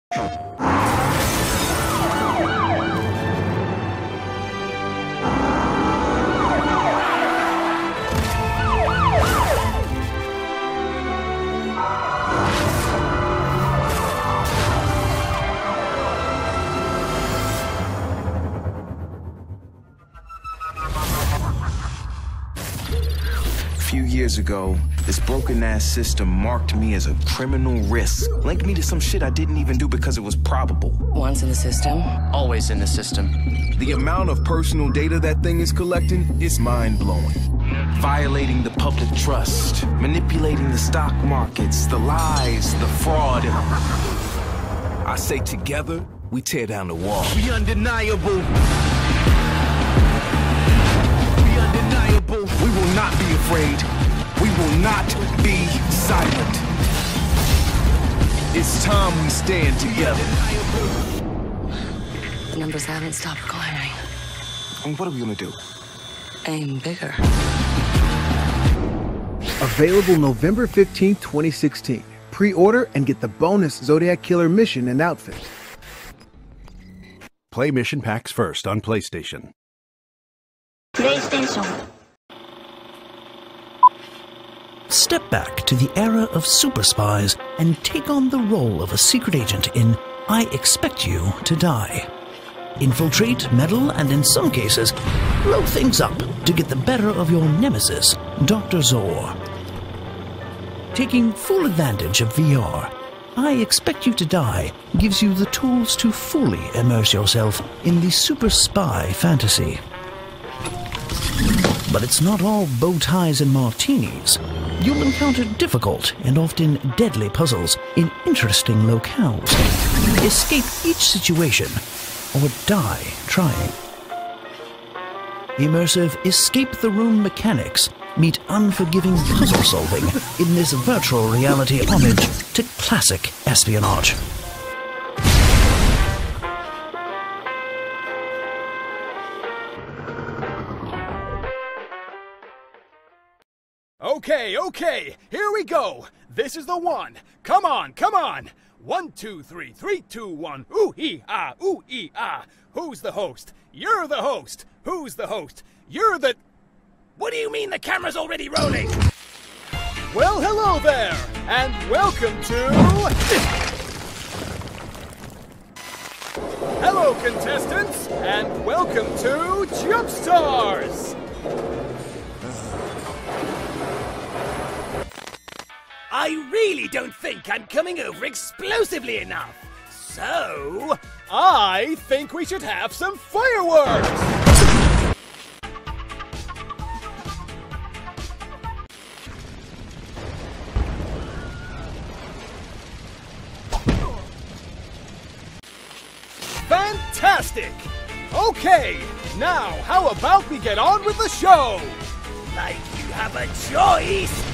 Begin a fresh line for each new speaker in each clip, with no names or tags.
A few years ago, this broken-ass system marked me as a criminal risk, linked me to some shit I didn't even do because it was probable.
Once in the system,
Always in the system.
The amount of personal data that thing is collecting is mind-blowing. Violating the public trust, manipulating the stock markets, the lies, the fraud. I say together, we tear down the wall.
We undeniable.
We will not be afraid. We will not be silent. It's time we stand together.
the numbers haven't stopped climbing.
And what are we gonna do?
Aim bigger.
Available November 15th, 2016. Pre-order and get the bonus Zodiac Killer mission and outfit.
Play mission packs first on PlayStation.
PlayStation.
Step back to the era of super spies and take on the role of a secret agent in I Expect You to Die. Infiltrate, meddle, and in some cases, blow things up to get the better of your nemesis, Dr. Zor. Taking full advantage of VR, I Expect You to Die gives you the tools to fully immerse yourself in the super spy fantasy. But it's not all bow ties and martinis. You'll encounter difficult and often deadly puzzles in interesting locales. Escape each situation or die trying. Immersive escape-the-room mechanics meet unforgiving puzzle solving in this virtual reality homage to classic espionage.
Okay, here we go. This is the one. Come on. 1, 2, 3, 3, 2, 1. Ooh-ee-ah, ooh-ee-ah. Who's the host? You're the host. Who's the host? You're the... What do you mean the camera's already rolling? Well, hello there, and welcome to... Hello, contestants, and welcome to Jump Stars! I really don't think I'm coming over explosively enough. So, I think we should have some fireworks! Fantastic! Okay, now how about we get on with the show? Like you have a choice!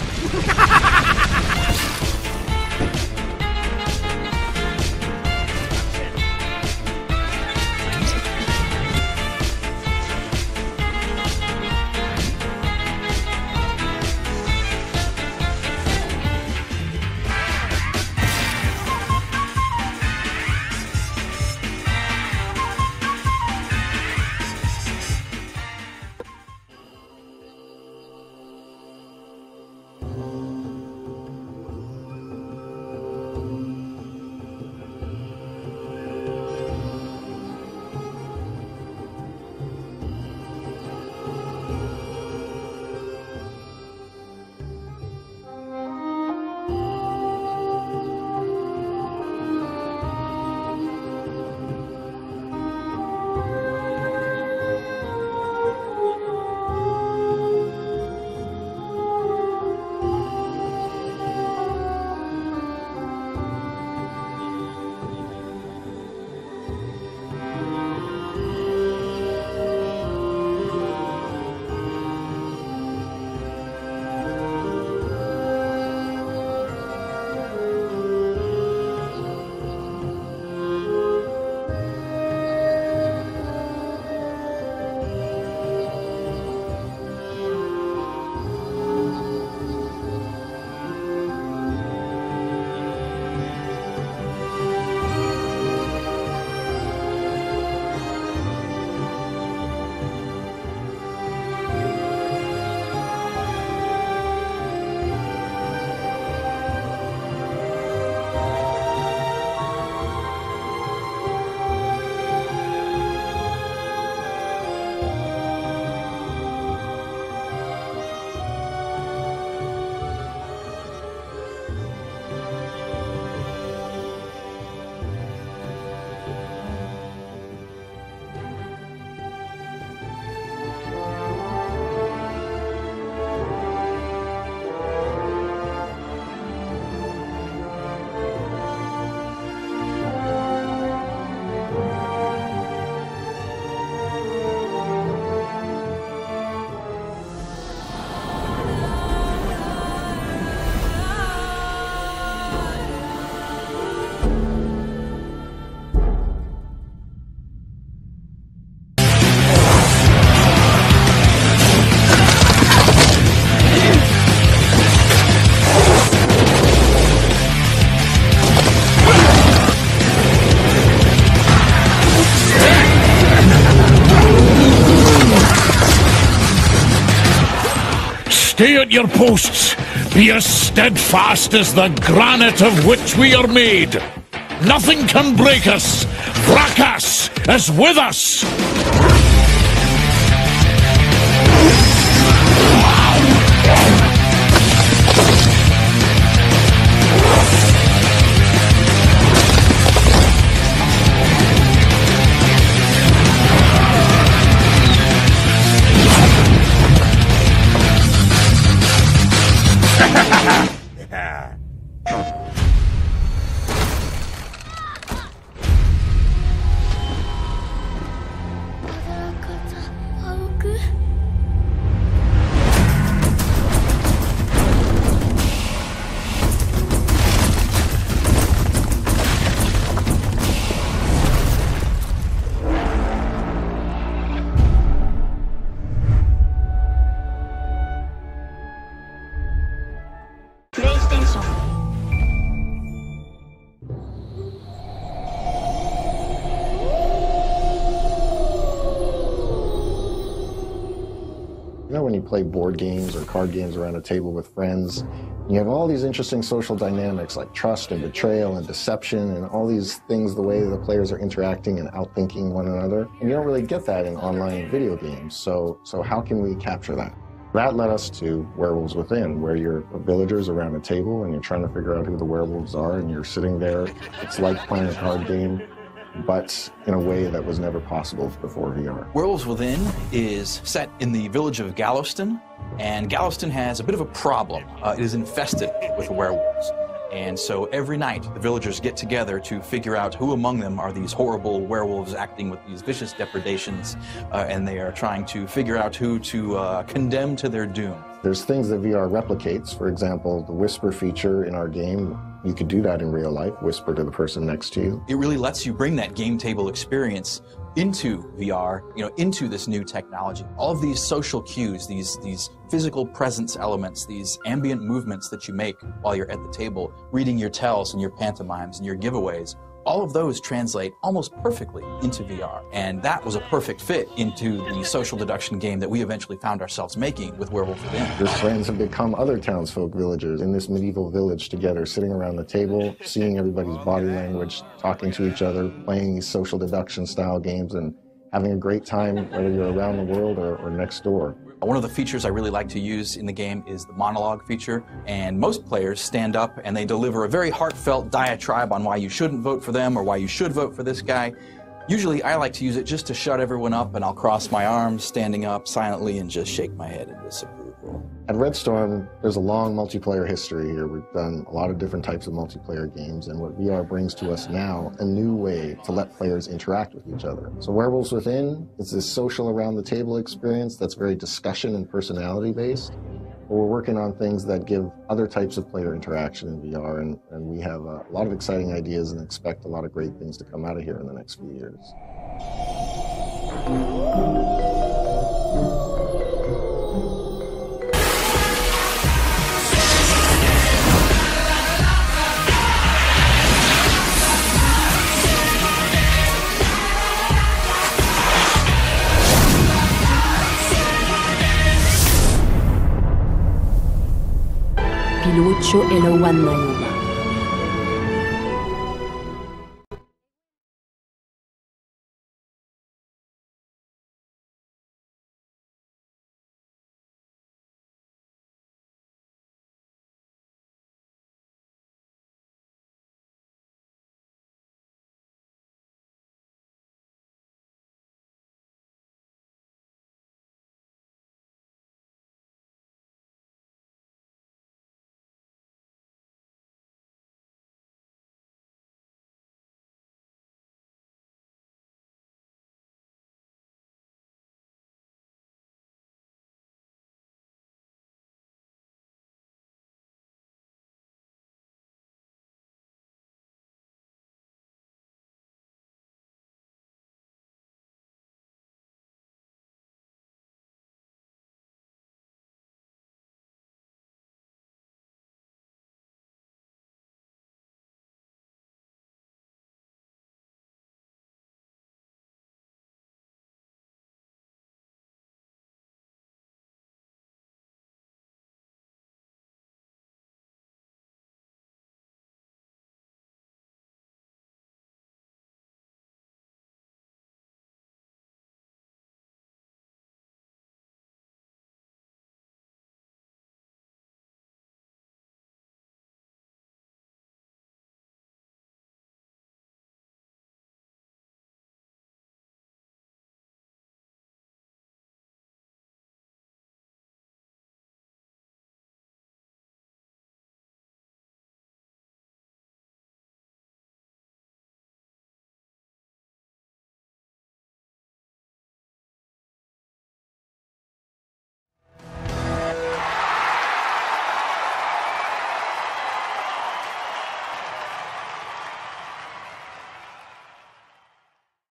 your posts. Be as steadfast as the granite of which we are made. Nothing can break us. Vrakas is with us.
You know, when you play board games or card games around a table with friends, you have all these interesting social dynamics like trust and betrayal and deception and all these things, the way the players are interacting and outthinking one another. And you don't really get that in online video games. So how can we capture that? That led us to Werewolves Within, where you're villagers around a table and you're trying to figure out who the werewolves are, and you're sitting there. It's like playing a card game, but in a way that was never possible before VR.
Werewolves Within is set in the village of Galveston, and Galveston has a bit of a problem. It is infested with werewolves. And so every night, the villagers get together to figure out who among them are these horrible werewolves acting with these vicious depredations, and they are trying to figure out who to condemn to their doom.
There's things that VR replicates. For example, the whisper feature in our game, you could do that in real life, whisper to the person next to you.
It really lets you bring that game table experience into VR, into this new technology. All of these social cues, these physical presence elements, these ambient movements that you make while you're at the table, reading your tells and your pantomimes and your giveaways, all of those translate almost perfectly into VR. And that was a perfect fit into the social deduction game that we eventually found ourselves making with Werewolves Within.
Your friends have become other townsfolk villagers in this medieval village together, sitting around the table, seeing everybody's body language, talking to each other, playing these social deduction style games, and having a great time, whether you're around the world or next door.
One of the features I really like to use in the game is the monologue feature, and most players stand up and they deliver a very heartfelt diatribe on why you shouldn't vote for them or why you should vote for this guy. Usually I like to use it just to shut everyone up, and I'll cross my arms, standing up silently, and just shake my head in disapproval.
At Red Storm, there's a long multiplayer history here. We've done a lot of different types of multiplayer games, and what VR brings to us now, a new way to let players interact with each other. So Werewolves Within is this social around the table experience that's very discussion and personality based. But we're working on things that give other types of player interaction in VR, and we have a lot of exciting ideas and expect a lot of great things to come out of here in the next few years.
Pilucho Elowan Nayuma.